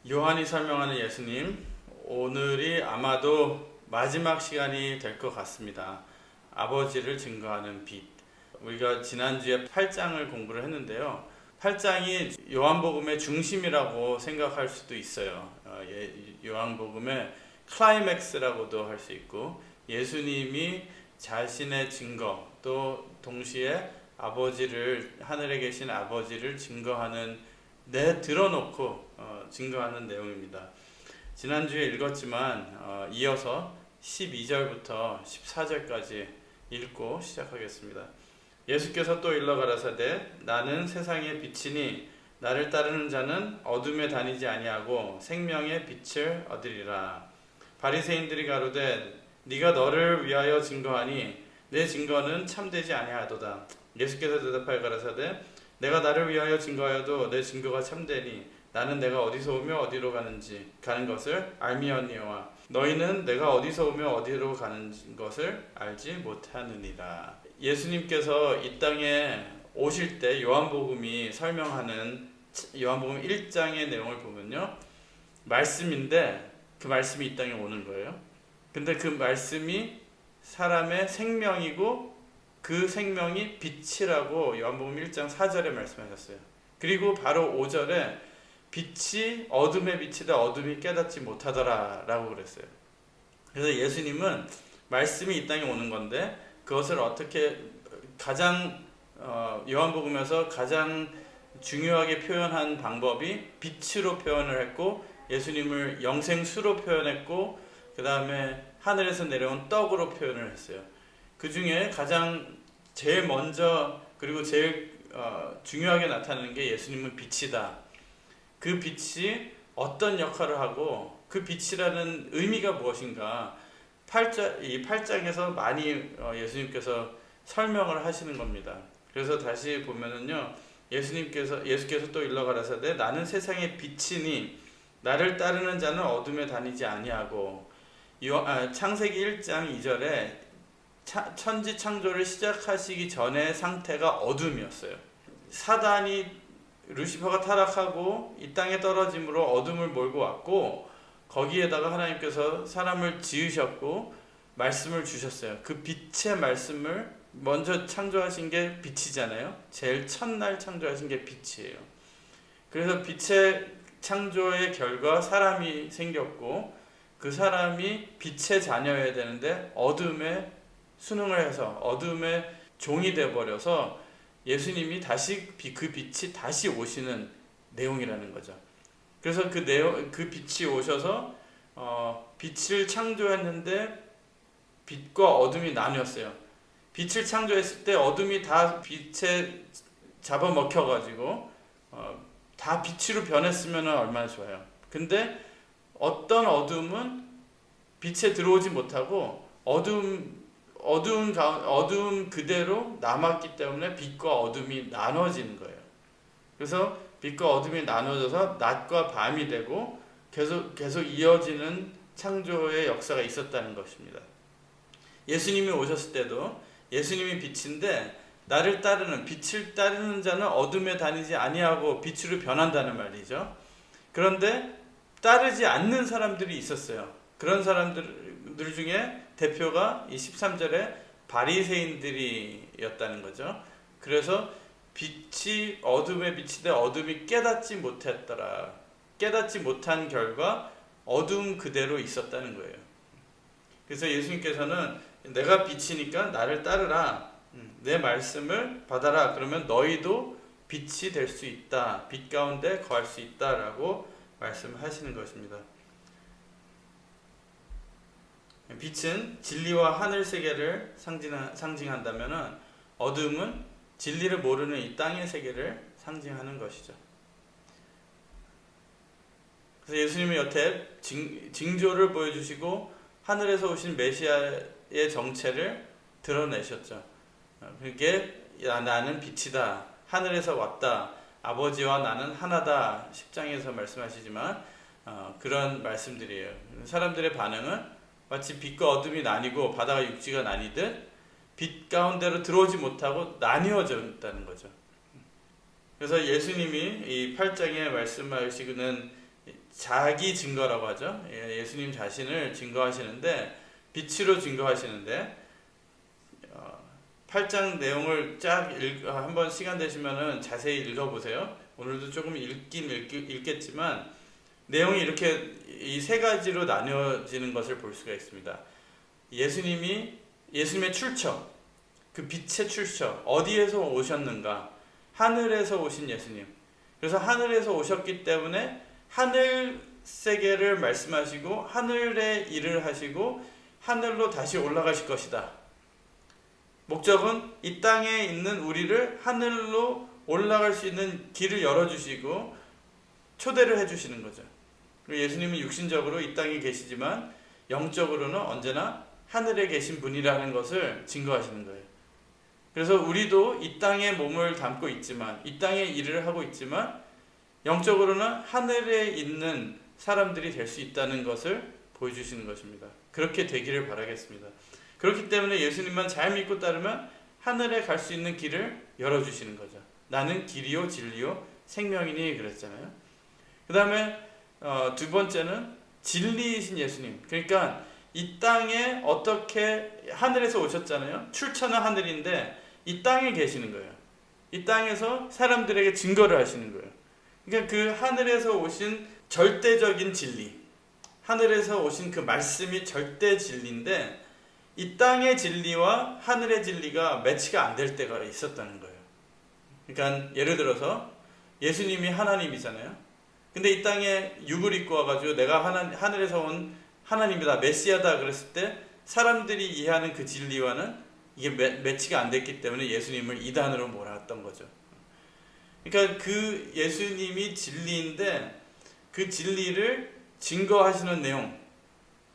요한이 설명하는 예수님, 오늘이 아마도 마지막 시간이 될 것 같습니다. 아버지를 증거하는 빛. 우리가 지난주에 8장을 공부를 했는데요. 8장이 요한복음의 중심이라고 생각할 수도 있어요. 요한복음의 클라이맥스라고도 할 수 있고, 예수님이 자신의 증거, 또 동시에 하늘에 계신 아버지를 증거하는, 드러놓고 증거하는 내용입니다. 지난주에 읽었지만 이어서 12절부터 14절까지 읽고 시작하겠습니다. 예수께서 또 일러 가라사대 나는 세상의 빛이니 나를 따르는 자는 어둠에 다니지 아니하고 생명의 빛을 얻으리라. 바리새인들이 가로되 네가 너를 위하여 증거하니 내 증거는 참되지 아니하도다. 예수께서 대답하여 가라사대 내가 나를 위하여 증거하여도 내 증거가 참되니 나는 내가 어디서 오며 어디로 가는 것을 알미언니와 너희는 내가 어디서 오며 어디로 가는 것을 알지 못하느니라. 예수님께서 이 땅에 오실 때 요한복음이 설명하는 요한복음 1장의 내용을 보면요, 말씀인데 그 말씀이 이 땅에 오는 거예요. 근데 그 말씀이 사람의 생명이고 그 생명이 빛이라고 요한복음 1장 4절에 말씀하셨어요. 그리고 바로 5절에 빛이 어둠의 빛이다 어둠이 깨닫지 못하더라 라고 그랬어요. 그래서 예수님은 말씀이 이 땅에 오는 건데 그것을 어떻게 요한복음에서 가장 중요하게 표현한 방법이 빛으로 표현을 했고, 예수님을 영생수로 표현했고, 그 다음에 하늘에서 내려온 떡으로 표현을 했어요. 그 중에 제일 먼저 그리고 제일 중요하게 나타나는 게 예수님은 빛이다. 그 빛이 어떤 역할을 하고 그 빛이라는 의미가 무엇인가, 이 8장에서 많이 예수님께서 설명을 하시는 겁니다. 그래서 다시 보면은요, 예수께서 또 일러 가라사대 나는 세상의 빛이니 나를 따르는 자는 어둠에 다니지 아니하고, 창세기 1장 2절에 천지 창조를 시작하시기 전의 상태가 어둠이었어요. 루시퍼가 타락하고 이 땅에 떨어짐으로 어둠을 몰고 왔고, 거기에다가 하나님께서 사람을 지으셨고 말씀을 주셨어요. 그 빛의 말씀을 먼저 창조하신 게 빛이잖아요. 제일 첫날 창조하신 게 빛이에요. 그래서 빛의 창조의 결과 사람이 생겼고, 그 사람이 빛의 자녀여야 되는데 어둠에 순응을 해서 어둠의 종이 되어버려서 예수님이 그 빛이 다시 오시는 내용이라는 거죠. 그래서 그 빛이 오셔서 빛을 창조했는데 빛과 어둠이 나뉘었어요. 빛을 창조했을 때 어둠이 다 빛에 잡아먹혀가지고 다 빛으로 변했으면 얼마나 좋아요. 근데 어떤 어둠은 빛에 들어오지 못하고 어둠 그대로 남았기 때문에 빛과 어둠이 나눠지는 거예요. 그래서 빛과 어둠이 나눠져서 낮과 밤이 되고 계속 이어지는 창조의 역사가 있었다는 것입니다. 예수님이 오셨을 때도 예수님이 빛인데 빛을 따르는 자는 어둠에 다니지 아니하고 빛으로 변한다는 말이죠. 그런데 따르지 않는 사람들이 있었어요. 그런 사람들 중에 대표가 이 13절에 바리새인들이었다는 거죠. 그래서 빛이 어둠의 빛이되 어둠이 깨닫지 못했더라. 깨닫지 못한 결과 어둠 그대로 있었다는 거예요. 그래서 예수님께서는 내가 빛이니까 나를 따르라. 내 말씀을 받아라. 그러면 너희도 빛이 될 수 있다. 빛 가운데 거할 수 있다라고 말씀하시는 것입니다. 빛은 진리와 하늘 세계를 상징한다면 어둠은 진리를 모르는 이 땅의 세계를 상징하는 것이죠. 그래서 예수님이 여태 징조를 보여주시고 하늘에서 오신 메시아의 정체를 드러내셨죠. 그게 나는 빛이다. 하늘에서 왔다. 아버지와 나는 하나다. 10장에서 말씀하시지만 그런 말씀들이에요. 사람들의 반응은 마치 빛과 어둠이 나뉘고 바다가 육지가 나뉘듯 빛 가운데로 들어오지 못하고 나뉘어졌다는 거죠. 그래서 예수님이 이 8장에 말씀하시는 자기 증거라고 하죠. 예수님 자신을 증거하시는데 빛으로 증거하시는데 8장 내용을 쫙 한번 시간 되시면은 자세히 읽어보세요. 오늘도 조금 읽겠지만 내용이 이렇게 이 세 가지로 나뉘어지는 것을 볼 수가 있습니다. 예수님의 출처, 그 빛의 출처, 어디에서 오셨는가? 하늘에서 오신 예수님. 그래서 하늘에서 오셨기 때문에 하늘 세계를 말씀하시고 하늘의 일을 하시고 하늘로 다시 올라가실 것이다. 목적은 이 땅에 있는 우리를 하늘로 올라갈 수 있는 길을 열어주시고 초대를 해주시는 거죠. 예수님은 육신적으로 이 땅에 계시지만 영적으로는 언제나 하늘에 계신 분이라는 것을 증거하시는 거예요. 그래서 우리도 이 땅에 몸을 담고 있지만, 이 땅에 일을 하고 있지만 영적으로는 하늘에 있는 사람들이 될 수 있다는 것을 보여주시는 것입니다. 그렇게 되기를 바라겠습니다. 그렇기 때문에 예수님만 잘 믿고 따르면 하늘에 갈 수 있는 길을 열어주시는 거죠. 나는 길이요 진리요 생명이니 그랬잖아요. 그 다음에 두 번째는 진리이신 예수님. 그러니까 이 땅에 어떻게 하늘에서 오셨잖아요. 출처는 하늘인데 이 땅에 계시는 거예요. 이 땅에서 사람들에게 증거를 하시는 거예요. 그러니까 그 하늘에서 오신 절대적인 진리, 하늘에서 오신 그 말씀이 절대 진리인데 이 땅의 진리와 하늘의 진리가 매치가 안 될 때가 있었다는 거예요. 그러니까 예를 들어서 예수님이 하나님이잖아요. 근데 이 땅에 육을 입고 와가지고 내가 하늘에서 온 하나님이다, 메시아다 그랬을 때 사람들이 이해하는 그 진리와는 이게 매치가 안 됐기 때문에 예수님을 이단으로 몰아왔던 거죠. 그러니까 그 예수님이 진리인데 그 진리를 증거하시는 내용,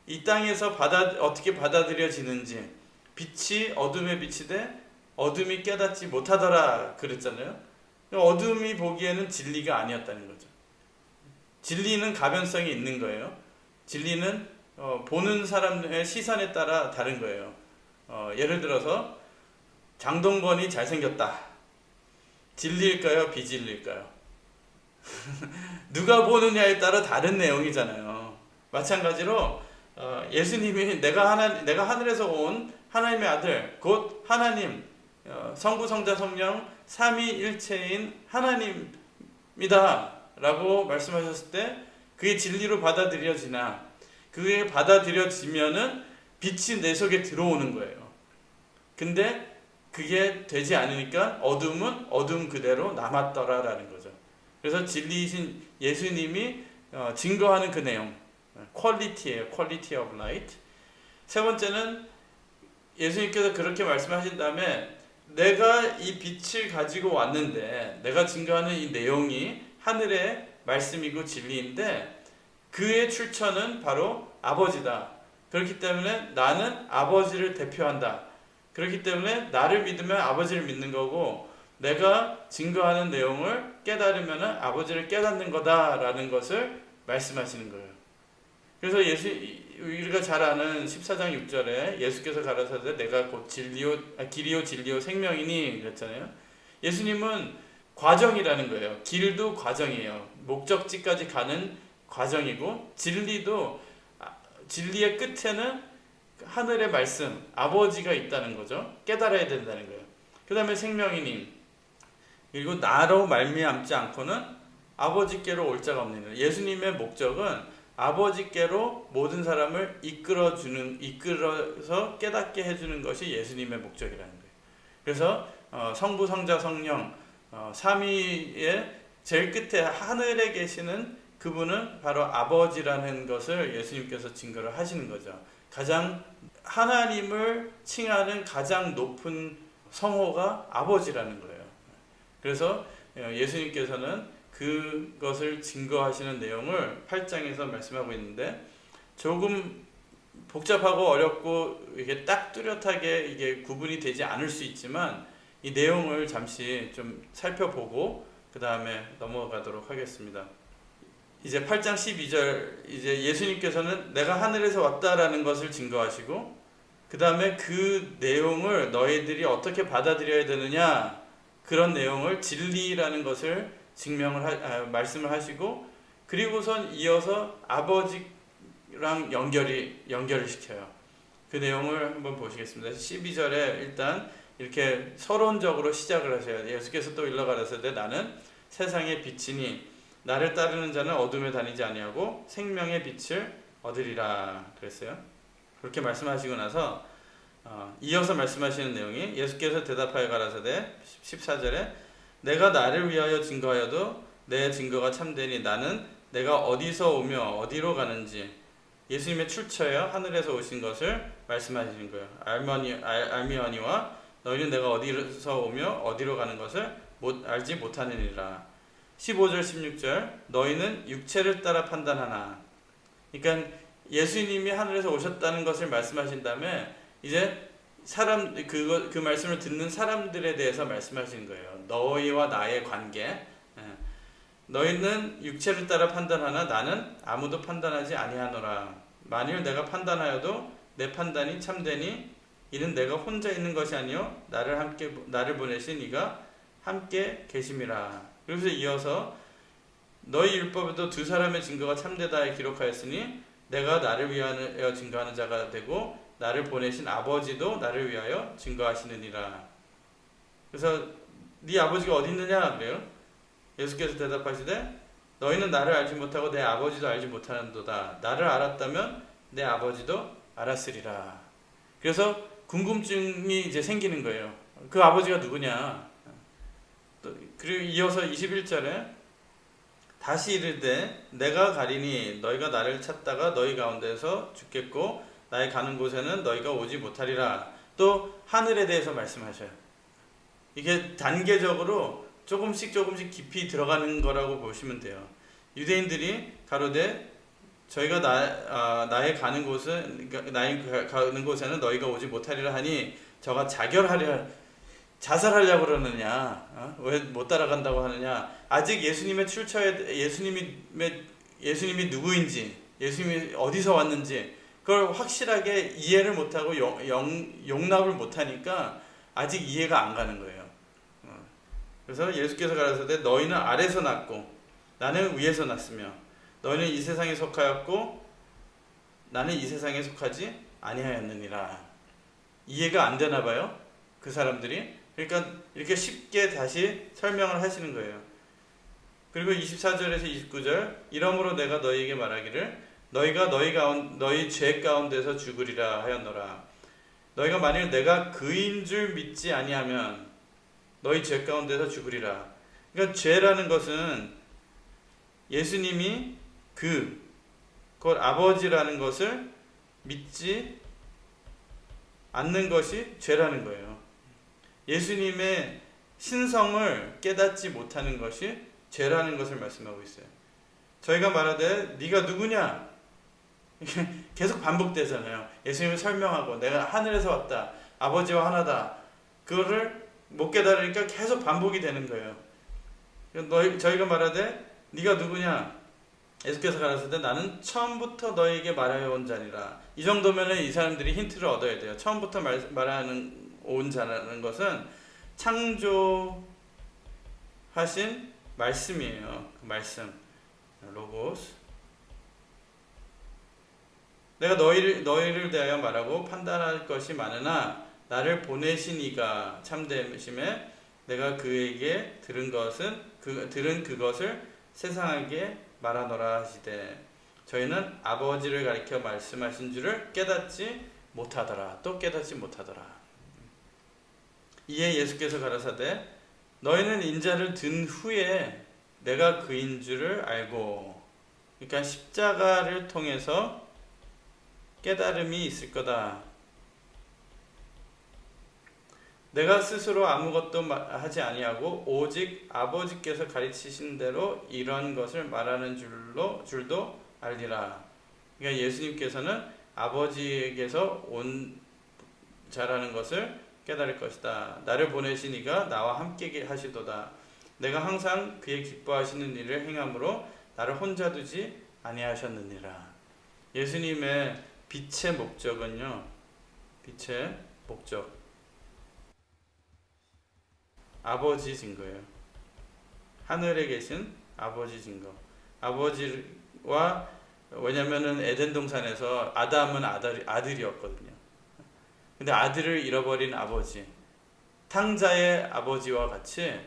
이 땅에서 어떻게 받아들여지는지, 빛이 어둠에 비치되 어둠이 깨닫지 못하더라 그랬잖아요. 어둠이 보기에는 진리가 아니었다는 거죠. 진리는 가변성이 있는 거예요. 진리는 보는 사람의 시선에 따라 다른 거예요. 예를 들어서 장동건이 잘생겼다. 진리일까요? 비진리일까요? 누가 보느냐에 따라 다른 내용이잖아요. 마찬가지로 예수님이 내가 하늘에서 온 하나님의 아들, 곧 하나님, 성부, 성자, 성령 삼위일체인 하나님이다 라고 말씀하셨을 때 그게 진리로 받아들여지나, 그게 받아들여지면은 빛이 내 속에 들어오는 거예요. 근데 그게 되지 않으니까 어둠은 어둠 그대로 남았더라라는 거죠. 그래서 진리이신 예수님이 증거하는 그 내용, 퀄리티예요. 퀄리티 오브 라이트. 세 번째는 예수님께서 그렇게 말씀하신 다음에 내가 이 빛을 가지고 왔는데 내가 증거하는 이 내용이 하늘의 말씀이고 진리인데 그의 출처는 바로 아버지다. 그렇기 때문에 나는 아버지를 대표한다. 그렇기 때문에 나를 믿으면 아버지를 믿는 거고 내가 증거하는 내용을 깨달으면 아버지를 깨닫는 거다라는 것을 말씀하시는 거예요. 그래서 우리가 잘 아는 14장 6절에 예수께서 가라사대 내가 곧 길이요 진리요 생명이니 그랬잖아요. 예수님은 과정이라는 거예요. 길도 과정이에요. 목적지까지 가는 과정이고 진리도 진리의 끝에는 하늘의 말씀 아버지가 있다는 거죠. 깨달아야 된다는 거예요. 그 다음에 생명이니 그리고 나로 말미암지 않고는 아버지께로 올 자가 없느니라. 예수님의 목적은 아버지께로 모든 사람을 이끌어서 깨닫게 해주는 것이 예수님의 목적이라는 거예요. 그래서 성부, 성자, 성령 삼위의 제일 끝에 하늘에 계시는 그분은 바로 아버지라는 것을 예수님께서 증거를 하시는 거죠. 가장 하나님을 칭하는 가장 높은 성호가 아버지라는 거예요. 그래서 예수님께서는 그것을 증거하시는 내용을 8장에서 말씀하고 있는데 조금 복잡하고 어렵고 이게 딱 뚜렷하게 이게 구분이 되지 않을 수 있지만 이 내용을 잠시 좀 살펴보고 그 다음에 넘어가도록 하겠습니다. 이제 8장 12절 이제 예수님께서는 내가 하늘에서 왔다라는 것을 증거하시고 그 다음에 그 내용을 너희들이 어떻게 받아들여야 되느냐 그런 내용을 진리라는 것을 말씀을 하시고 그리고선 이어서 아버지랑 연결을 시켜요. 그 내용을 한번 보시겠습니다. 12절에 일단 이렇게 서론적으로 시작을 하셔요. 예수께서 또 일러 가라사대 나는 세상의 빛이니 나를 따르는 자는 어둠에 다니지 아니하고 생명의 빛을 얻으리라 그랬어요. 그렇게 말씀하시고 나서 이어서 말씀하시는 내용이 예수께서 대답하여 가라사대 14절에 내가 나를 위하여 증거하여도 내 증거가 참되니 나는 내가 어디서 오며 어디로 가는지 예수님의 출처여 하늘에서 오신 것을 말씀하시는 거예요. 알미하니와 너희는 내가 어디서 오며 어디로 가는 것을 알지 못하느니라. 15절 16절 너희는 육체를 따라 판단하나. 그러니까 예수님이 하늘에서 오셨다는 것을 말씀하신 다음에 이제 그 말씀을 듣는 사람들에 대해서 말씀하시는 거예요. 너희와 나의 관계. 너희는 육체를 따라 판단하나 나는 아무도 판단하지 아니하노라. 만일 내가 판단하여도 내 판단이 참되니 이는 내가 혼자 있는 것이 아니요 나를 보내신 이가 함께 계심이라. 그래서 이어서 너희 율법에도 두 사람의 증거가 참되다 기록하였으니 내가 나를 위하여 증거하는 자가 되고 나를 보내신 아버지도 나를 위하여 증거하시느니라. 그래서 네 아버지가 어디 있느냐 그래요. 예수께서 대답하시되 너희는 나를 알지 못하고 내 아버지도 알지 못하는도다. 나를 알았다면 내 아버지도 알았으리라. 그래서 궁금증이 이제 생기는 거예요. 그 아버지가 누구냐. 그리고 이어서 21절에 다시 이르되 내가 가리니 너희가 나를 찾다가 너희 가운데서 죽겠고 나의 가는 곳에는 너희가 오지 못하리라. 또 하늘에 대해서 말씀하셔요. 이게 단계적으로 조금씩 깊이 들어가는 거라고 보시면 돼요. 유대인들이 가로되 저희가 나의 가는 곳에는 너희가 오지 못하리라 하니 저가 자살하려고 그러느냐? 왜 못 따라간다고 하느냐? 아직 예수님의 출처에 예수님이 누구인지, 예수님이 어디서 왔는지 그걸 확실하게 이해를 못하고 용납을 못하니까 아직 이해가 안 가는 거예요. 그래서 예수께서 가라사대 너희는 아래서 났고 나는 위에서 났으며 너희는 이 세상에 속하였고 나는 이 세상에 속하지 아니하였느니라. 이해가 안 되나 봐요. 그 사람들이. 그러니까 이렇게 쉽게 다시 설명을 하시는 거예요. 그리고 24절에서 29절 이러므로 내가 너희에게 말하기를 너희가 너희 죄 가운데서 죽으리라 하였노라. 너희가 만일 내가 그인 줄 믿지 아니하면 너희 죄 가운데서 죽으리라. 그러니까 죄라는 것은 예수님이 그걸 아버지라는 것을 믿지 않는 것이 죄라는 거예요. 예수님의 신성을 깨닫지 못하는 것이 죄라는 것을 말씀하고 있어요. 저희가 말하되 네가 누구냐? 계속 반복되잖아요. 예수님을 설명하고 내가 하늘에서 왔다. 아버지와 하나다. 그거를 못 깨달으니까 계속 반복이 되는 거예요. 저희가 말하되 네가 누구냐? 예수께서 가라사대 나는 처음부터 너에게 말하여 온 자니라. 이 정도면 이 사람들이 힌트를 얻어야 돼요. 처음부터 말하는 온 자라는 것은 창조하신 말씀이에요. 그 말씀, 로고스. 내가 너희를 대하여 말하고 판단할 것이 많으나 나를 보내신 이가 참되심에 내가 그에게 들은 그것을 세상에게 말하노라 하시되 저희는 아버지를 가리켜 말씀하신 줄을 깨닫지 못하더라. 또 깨닫지 못하더라. 이에 예수께서 가라사대 너희는 인자를 든 후에 내가 그인 줄을 알고. 그러니까 십자가를 통해서 깨달음이 있을 거다. 내가 스스로 아무것도 하지 아니하고 오직 아버지께서 가르치신 대로 이런 것을 말하는 줄도 알리라. 그러니까 예수님께서는 아버지에게서 온 자라는 것을 깨달을 것이다. 나를 보내신 이가 나와 함께 하시도다. 내가 항상 그의 기뻐하시는 일을 행함으로 나를 혼자 두지 아니하셨느니라. 예수님의 빛의 목적은요. 빛의 목적. 아버지 증거예요. 하늘에 계신 아버지 증거. 아버지와 왜냐면은 에덴 동산에서 아담은 아들이었거든요. 근데 아들을 잃어버린 아버지, 탕자의 아버지와 같이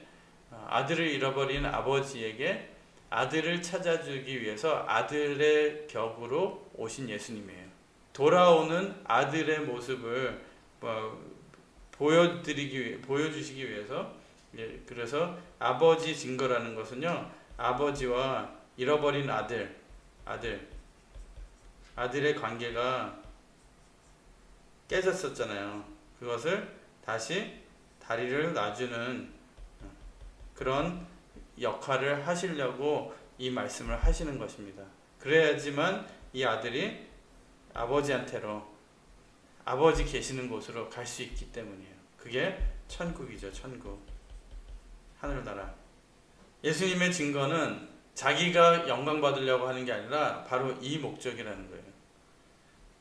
아들을 잃어버린 아버지에게 아들을 찾아주기 위해서 아들의 격으로 오신 예수님이에요. 돌아오는 아들의 모습을 보여주시기 위해서, 그래서 아버지 증거라는 것은요, 아버지와 잃어버린 아들의 관계가 깨졌었잖아요. 그것을 다시 다리를 놔주는 그런 역할을 하시려고 이 말씀을 하시는 것입니다. 그래야지만 이 아들이 아버지한테로, 아버지 계시는 곳으로 갈 수 있기 때문이에요. 그게 천국이죠. 천국, 하늘나라. 예수님의 증거는 자기가 영광 받으려고 하는 게 아니라 바로 이 목적이라는 거예요.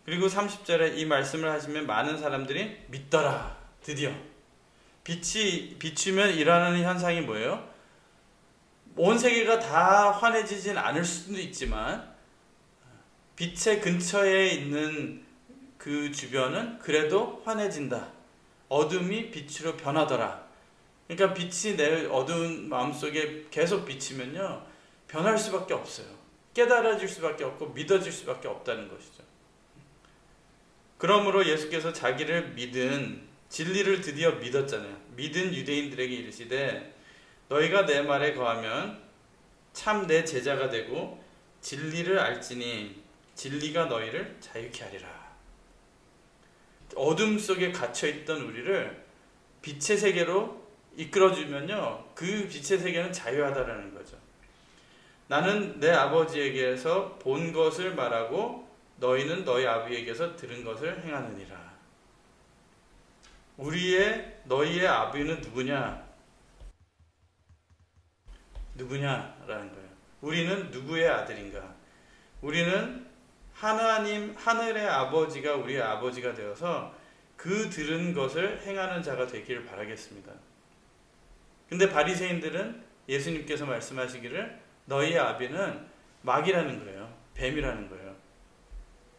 그리고 30절에 이 말씀을 하시면 많은 사람들이 믿더라. 드디어 빛이 비추면 일어나는 현상이 뭐예요? 온 세계가 다 환해지진 않을 수도 있지만 빛의 근처에 있는 그 주변은 그래도 환해진다. 어둠이 빛으로 변하더라. 그러니까 빛이 내 어두운 마음속에 계속 비치면요, 변할 수밖에 없어요. 깨달아질 수밖에 없고 믿어질 수밖에 없다는 것이죠. 그러므로 예수께서 자기를 믿은 진리를 드디어 믿었잖아요. 믿은 유대인들에게 이르시되 너희가 내 말에 거하면 참 내 제자가 되고 진리를 알지니 진리가 너희를 자유케 하리라. 어둠 속에 갇혀있던 우리를 빛의 세계로 이끌어주면요, 그 빛의 세계는 자유하다라는 거죠. 나는 내 아버지에게서 본 것을 말하고 너희는 너희 아비에게서 들은 것을 행하느니라. 너희의 아비는 누구냐라는 거예요. 우리는 누구의 아들인가? 우리는 하늘의 아버지가 우리의 아버지가 되어서 그 들은 것을 행하는 자가 되기를 바라겠습니다. 근데 바리새인들은 예수님께서 말씀하시기를 너희의 아비는 마귀라는 거예요. 뱀이라는 거예요.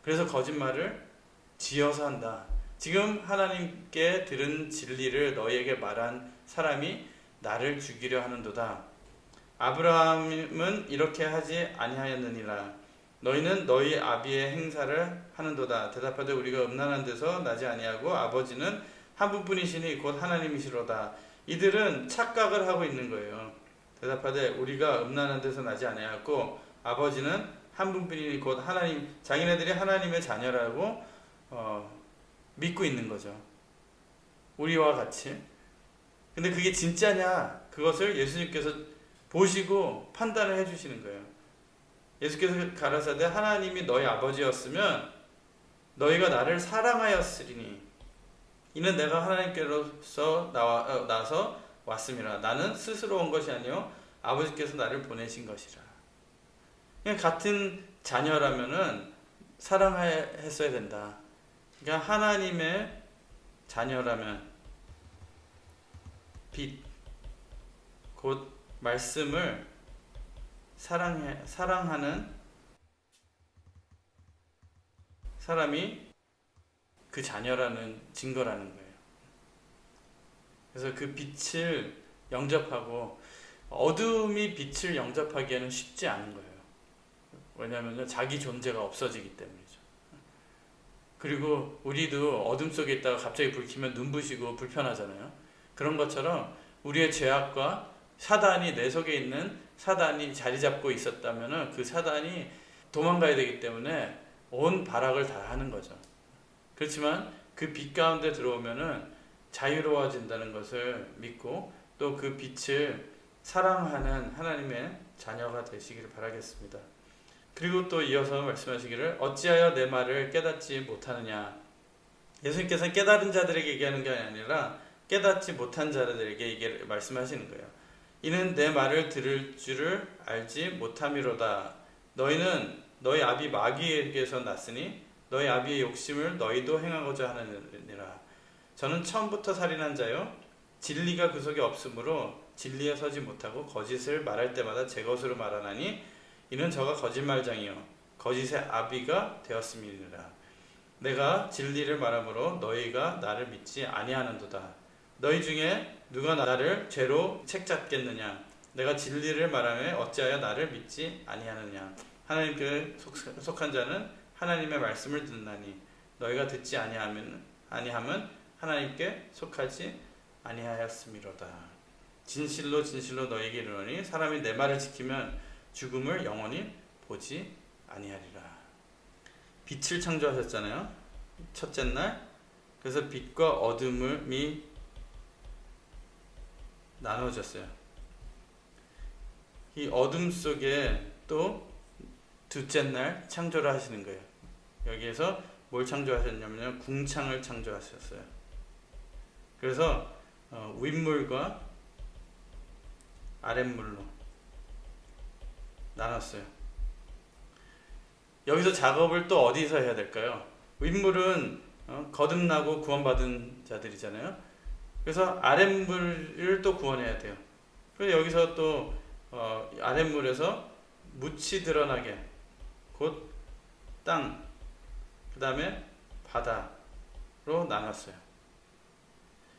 그래서 거짓말을 지어서 한다. 지금 하나님께 들은 진리를 너희에게 말한 사람이 나를 죽이려 하는도다. 아브라함은 이렇게 하지 아니하였느니라. 너희는 너희 아비의 행사를 하는도다. 대답하되 우리가 음란한 데서 나지 아니하고 아버지는 한 분뿐이시니 곧 하나님이시로다. 이들은 착각을 하고 있는 거예요. 대답하되 우리가 음란한 데서 나지 아니하고 아버지는 한 분뿐이니 곧 하나님, 자기네들이 하나님의 자녀라고 믿고 있는 거죠. 우리와 같이. 근데 그게 진짜냐? 그것을 예수님께서 보시고 판단을 해주시는 거예요. 예수께서 가라사대 하나님이 너희 아버지였으면 너희가 나를 사랑하였으리니 이는 내가 하나님께로서 나서 왔음이라. 나는 스스로 온 것이 아니요 아버지께서 나를 보내신 것이라. 그냥 같은 자녀라면은 사랑했어야 된다. 그러니까 하나님의 자녀라면 빛, 곧 말씀을 사랑하는 사람이 그 자녀라는 증거라는 거예요. 그래서 그 빛을 영접하고, 어둠이 빛을 영접하기에는 쉽지 않은 거예요. 왜냐하면 자기 존재가 없어지기 때문이죠. 그리고 우리도 어둠 속에 있다가 갑자기 불 켜면 눈부시고 불편하잖아요. 그런 것처럼 우리의 죄악과 사단이, 내 속에 있는 사단이 자리 잡고 있었다면 그 사단이 도망가야 되기 때문에 온 발악을 다 하는 거죠. 그렇지만 그 빛 가운데 들어오면은 자유로워진다는 것을 믿고 또 그 빛을 사랑하는 하나님의 자녀가 되시기를 바라겠습니다. 그리고 또 이어서 말씀하시기를 어찌하여 내 말을 깨닫지 못하느냐. 예수님께서는 깨달은 자들에게 얘기하는 게 아니라 깨닫지 못한 자들에게 말씀하시는 거예요. 이는 내 말을 들을 줄을 알지 못함이로다. 너희는 너희 아비 마귀에게서 났으니 너희 아비의 욕심을 너희도 행하고자 하느니라. 저는 처음부터 살인한 자요 진리가 그 속에 없으므로 진리에 서지 못하고 거짓을 말할 때마다 제 것으로 말하나니 이는 저가 거짓말장이요 거짓의 아비가 되었음이니라. 내가 진리를 말함으로 너희가 나를 믿지 아니하는도다. 너희 중에 누가 나를 죄로 책잡겠느냐? 내가 진리를 말하며 어찌하여 나를 믿지 아니하느냐? 하나님께 속한 자는 하나님의 말씀을 듣나니 너희가 듣지 아니함은 하나님께 속하지 아니하였음이로다. 진실로 진실로 너희에게 이르노니 사람이 내 말을 지키면 죽음을 영원히 보지 아니하리라. 빛을 창조하셨잖아요. 첫째 날. 그래서 빛과 어둠이 나눠졌어요. 이 어둠 속에 또 둘째 날 창조를 하시는 거예요. 여기에서 뭘 창조하셨냐면 궁창을 창조하셨어요. 그래서 윗물과 아랫물로 나눴어요. 여기서 작업을 또 어디서 해야 될까요? 윗물은 거듭나고 구원받은 자들이잖아요. 그래서 아랫물을 또 구원해야 돼요. 그래서 여기서 또 아랫물에서 묻이 드러나게 곧 땅, 그 다음에 바다로 나눴어요.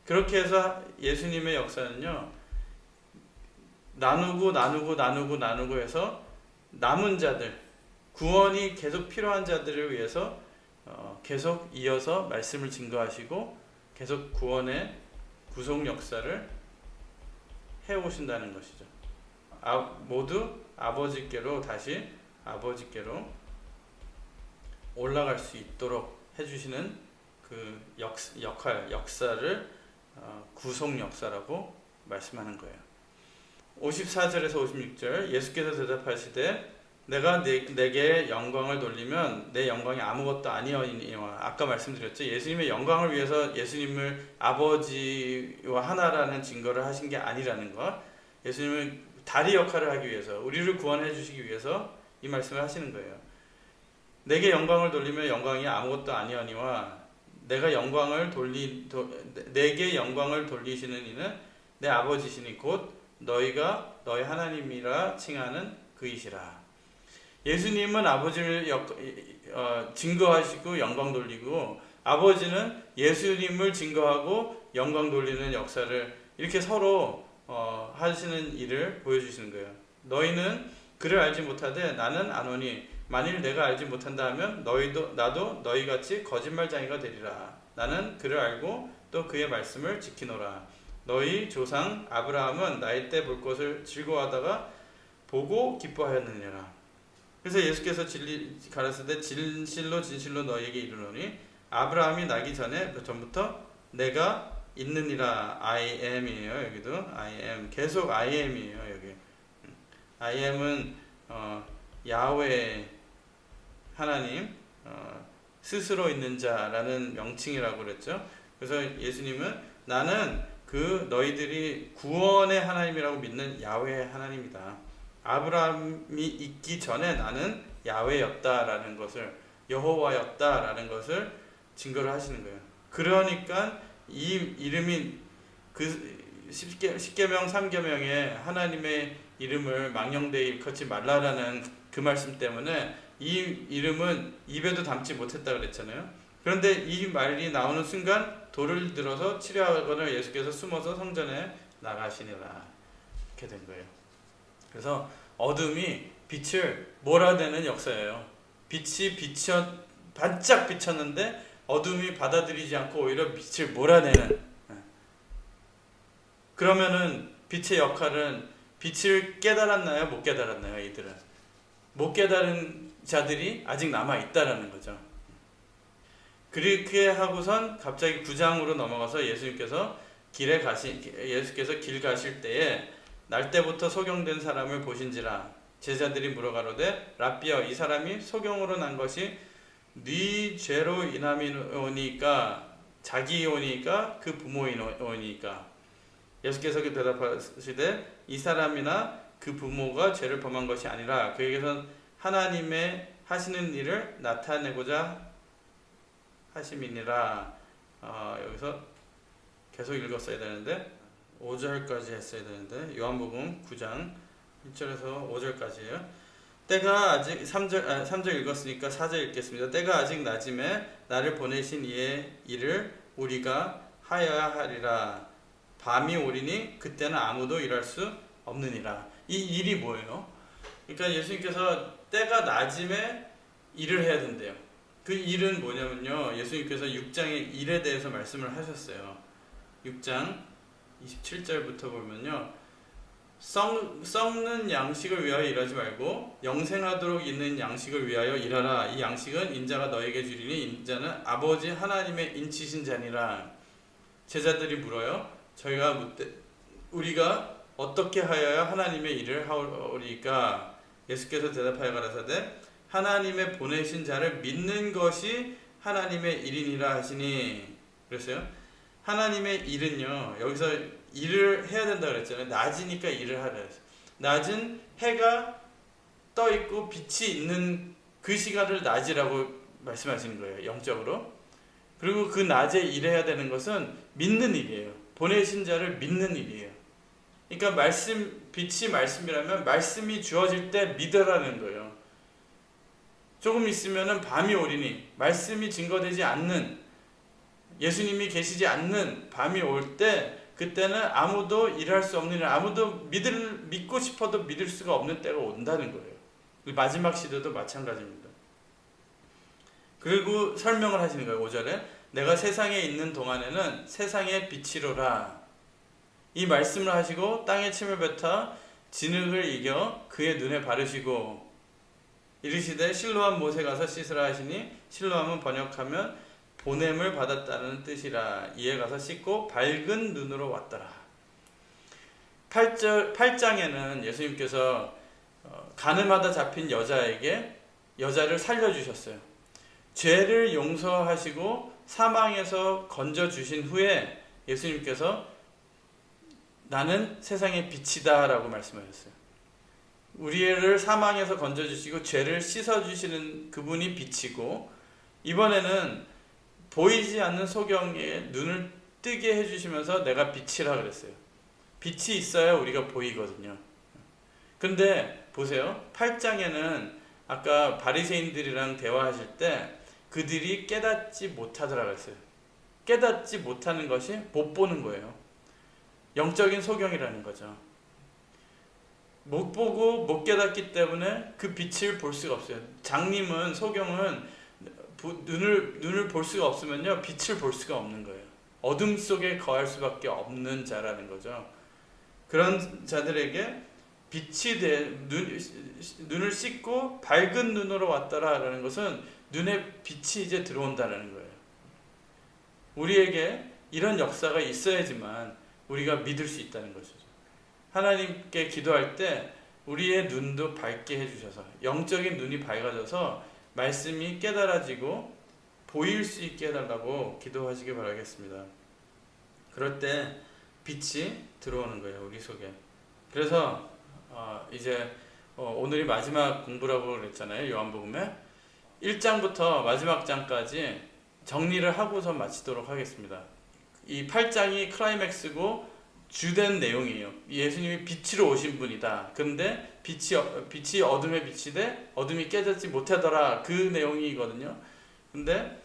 그렇게 해서 예수님의 역사는요, 나누고 해서 남은 자들, 구원이 계속 필요한 자들을 위해서 계속 이어서 말씀을 증거하시고 계속 구원의 구속 역사를 해오신다는 것이죠. 모두 아버지께로 다시 아버지께로 올라갈 수 있도록 해주시는 그 역사를 구속 역사라고 말씀하는 거예요. 54절에서 56절 예수께서 대답하시되 내가 내게 영광을 돌리면 내 영광이 아무것도 아니오니와. 아까 말씀드렸죠. 예수님의 영광을 위해서 예수님을 아버지와 하나라는 증거를 하신 게 아니라는 것. 예수님은 다리 역할을 하기 위해서, 우리를 구원해 주시기 위해서 이 말씀을 하시는 거예요. 내게 영광을 돌리면 영광이 아무것도 아니오니와 내게 영광을 돌리시는 이는 내 아버지시니 곧 너희가 너희 하나님이라 칭하는 그이시라. 예수님은 아버지를 증거하시고 영광 돌리고, 아버지는 예수님을 증거하고 영광 돌리는 역사를 이렇게 서로 하시는 일을 보여주시는 거예요. 너희는 그를 알지 못하되 나는 아노니 만일 내가 알지 못한다 하면 나도 너희같이 거짓말장이가 되리라. 나는 그를 알고 또 그의 말씀을 지키노라. 너희 조상 아브라함은 나이 때 볼 것을 즐거워하다가 보고 기뻐하였느니라. 그래서 예수께서 가르치되 진실로 진실로 너희에게 이르노니 아브라함이 나기 전부터 내가 있느니라. I am이에요. 여기도 I am. 계속 I am이에요. 여기 I am은 야훼 하나님, 스스로 있는 자라는 명칭이라고 그랬죠. 그래서 예수님은 나는 너희들이 구원의 하나님이라고 믿는 야훼 하나님이다. 아브라함이 있기 전에 나는 야훼였다라는 것을, 여호와였다라는 것을 증거를 하시는 거예요. 그러니까 이 이름이 그 10계명 3계명에 하나님의 이름을 망령되이 일컫지 말라라는 그 말씀 때문에 이 이름은 입에도 담지 못했다 그랬잖아요. 그런데 이 말이 나오는 순간 돌을 들어서 치려하거나 예수께서 숨어서 성전에 나가시니라. 이렇게 된 거예요. 그래서 어둠이 빛을 몰아내는 역사예요. 빛이 반짝 비쳤는데 어둠이 받아들이지 않고 오히려 빛을 몰아내는. 그러면은 빛의 역할은, 빛을 깨달았나요? 못 깨달았나요? 이들은 못 깨달은 자들이 아직 남아있다라는 거죠. 그렇게 하고선 갑자기 9장으로 넘어가서 예수께서 길 가실 때에 날 때부터 소경된 사람을 보신지라. 제자들이 물어가로되 랍비여 이 사람이 소경으로 난 것이 네 죄로 인함이오니까 자기이오니까 그 부모이오니까. 예수께서 대답하시되 이 사람이나 그 부모가 죄를 범한 것이 아니라 그에게선 하나님의 하시는 일을 나타내고자 하심이니라. 여기서 계속 읽었어야 되는데 5절까지 했어야 되는데 요한복음 9장 1절에서 5절까지예요. 때가 아직 3절 읽었으니까 4절 읽겠습니다. 때가 아직 낮음에 나를 보내신 이의 일을 우리가 하여야 하리라. 밤이 오리니 그때는 아무도 일할 수 없느니라. 이 일이 뭐예요? 그러니까 예수님께서 때가 낮음에 일을 해야 된대요. 그 일은 뭐냐면요, 예수님께서 6장의 일에 대해서 말씀을 하셨어요. 6장 27절부터 보면요, 썩는 양식을 위하여 일하지 말고 영생하도록 있는 양식을 위하여 일하라. 이 양식은 인자가 너에게 주리니 인자는 아버지 하나님의 인치신 자니라. 제자들이 물어요. 우리가 어떻게 하여야 하나님의 일을 하오리까? 예수께서 대답하여 가라사대 하나님의 보내신 자를 믿는 것이 하나님의 일이니라 하시니. 그랬어요. 하나님의 일은요, 여기서 일을 해야 된다 그랬잖아요. 낮이니까 일을 하라 그랬어요. 낮은 해가 떠 있고 빛이 있는 그 시간을 낮이라고 말씀하시는 거예요, 영적으로. 그리고 그 낮에 일해야 되는 것은 믿는 일이에요. 보내신 자를 믿는 일이에요. 그러니까 빛이 말씀이라면 말씀이 주어질 때 믿으라는 거예요. 조금 있으면은 밤이 오리니, 말씀이 증거되지 않는, 예수님이 계시지 않는 밤이 올 때, 그때는 아무도 일할 수 없는 일, 아무도 믿고 싶어도 믿을 수가 없는 때가 온다는 거예요. 마지막 시대도 마찬가지입니다. 그리고 설명을 하시는 거예요. 5절에 내가 세상에 있는 동안에는 세상의 빛이로라. 이 말씀을 하시고 땅에 침을 뱉어 진흙을 이겨 그의 눈에 바르시고 이르시되 실로암 못에 가서 씻으라 하시니, 실로암은 번역하면 보냄을 받았다는 뜻이라. 이에 가서 씻고 밝은 눈으로 왔더라. 8장에는 예수님께서 가늠하다 잡힌 여자를 살려주셨어요. 죄를 용서하시고 사망에서 건져주신 후에 예수님께서 나는 세상의 빛이다 라고 말씀하셨어요. 우리를 사망에서 건져주시고 죄를 씻어주시는 그분이 빛이고, 이번에는 보이지 않는 소경의 눈을 뜨게 해주시면서 내가 빛이라 그랬어요. 빛이 있어야 우리가 보이거든요. 근데 보세요. 8장에는 아까 바리새인들이랑 대화하실 때 그들이 깨닫지 못하더라 그랬어요. 깨닫지 못하는 것이 못 보는 거예요. 영적인 소경이라는 거죠. 못 보고 못 깨닫기 때문에 그 빛을 볼 수가 없어요. 장님은, 소경은 눈을 볼 수가 없으면요, 빛을 볼 수가 없는 거예요. 어둠 속에 거할 수밖에 없는 자라는 거죠. 그런 자들에게 눈을 씻고 밝은 눈으로 왔더라라는 것은 눈에 빛이 이제 들어온다는 거예요. 우리에게 이런 역사가 있어야지만 우리가 믿을 수 있다는 것이죠. 하나님께 기도할 때 우리의 눈도 밝게 해주셔서, 영적인 눈이 밝아져서 말씀이 깨달아지고 보일 수 있게 해달라고 기도하시기 바라겠습니다. 그럴 때 빛이 들어오는 거예요, 우리 속에. 그래서 이제 오늘이 마지막 공부라고 그랬잖아요. 요한복음에 1장부터 마지막 장까지 정리를 하고서 마치도록 하겠습니다. 이 8장이 클라이맥스고 주된 내용이에요. 예수님이 빛으로 오신 분이다. 그런데 빛이 어둠에 비치되 어둠이 깨닫지 못하더라. 그 내용이거든요. 근데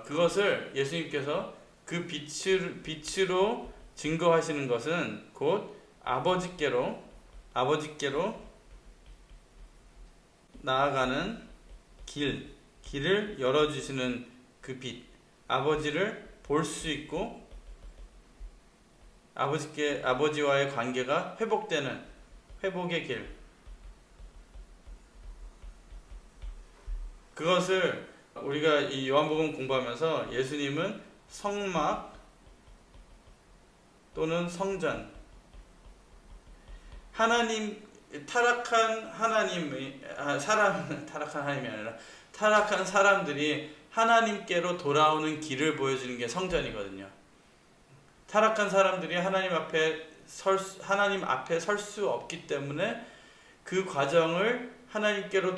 그것을 예수님께서 그 빛으로 증거하시는 것은 곧 아버지께로 나아가는 길을 열어주시는 그 빛, 아버지를 볼 수 있고 아버지와의 관계가 회복되는 회복의 길, 그것을 우리가 이 요한복음 공부하면서 예수님은 성막 또는 성전, 타락한 사람들이 하나님께로 돌아오는 길을 보여주는 게 성전이거든요. 타락한 사람들이 하나님 앞에 설 수 없기 때문에 그 과정을 하나님께로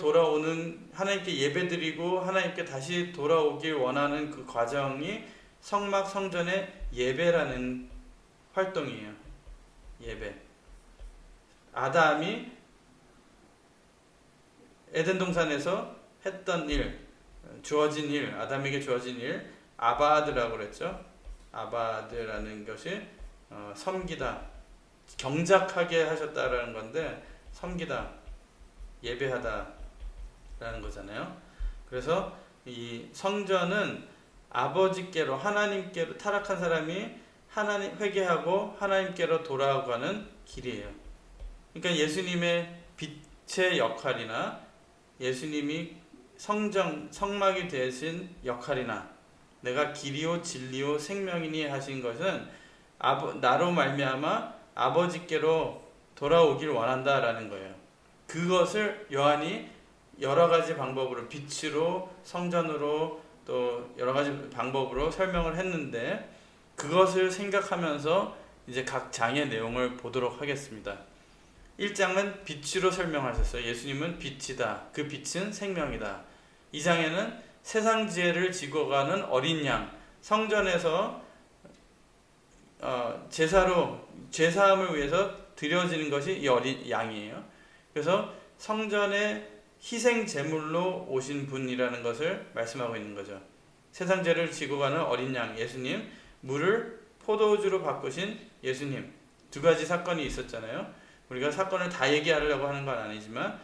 하나님께 예배드리고 하나님께 다시 돌아오길 원하는 그 과정이 성막 성전의 예배라는 활동이에요. 예배. 아담이 에덴 동산에서 했던 일, 주어진 일, 아담에게 주어진 일, 아바드라고 그랬죠. 아바드라는 것이 섬기다, 경작하게 하셨다라는 건데 섬기다, 예배하다라는 거잖아요. 그래서 이 성전은 아버지께로, 하나님께로, 타락한 사람이 하나님 회개하고 하나님께로 돌아가는 길이에요. 그러니까 예수님의 빛의 역할이나 예수님이 성막이 되신 역할이나 내가 길이요 진리요 생명이니 하신 것은 나로 말미암아 아버지께로 돌아오길 원한다라는 거예요. 그것을 요한이 여러 가지 방법으로, 빛으로, 성전으로, 또 여러 가지 방법으로 설명을 했는데, 그것을 생각하면서 이제 각 장의 내용을 보도록 하겠습니다. 1장은 빛으로 설명하셨어요. 예수님은 빛이다. 그 빛은 생명이다. 2장에는 세상 죄를 지고 가는 어린 양, 성전에서 제사로 죄사함을 위해서 드려지는 것이 이 어린 양이에요. 그래서 성전에 희생 제물로 오신 분이라는 것을 말씀하고 있는 거죠. 세상 죄를 지고 가는 어린 양 예수님, 물을 포도주로 바꾸신 예수님, 두 가지 사건이 있었잖아요. 우리가 사건을 다 얘기하려고 하는 건 아니지만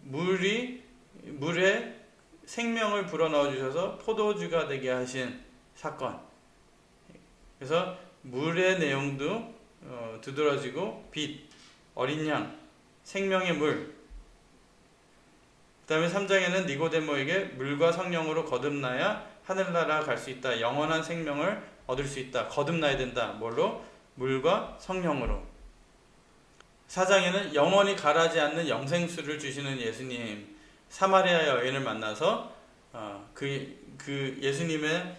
물에 생명을 불어넣어 주셔서 포도주가 되게 하신 사건. 그래서 물의 내용도 두드러지고 빛, 어린 양, 생명의 물. 그 다음에 3장에는 니고데모에게 물과 성령으로 거듭나야 하늘나라 갈 수 있다. 영원한 생명을 얻을 수 있다. 거듭나야 된다. 뭘로? 물과 성령으로. 4장에는 영원히 가라지 않는 영생수를 주시는 예수님, 사마리아 여인을 만나서 그 예수님의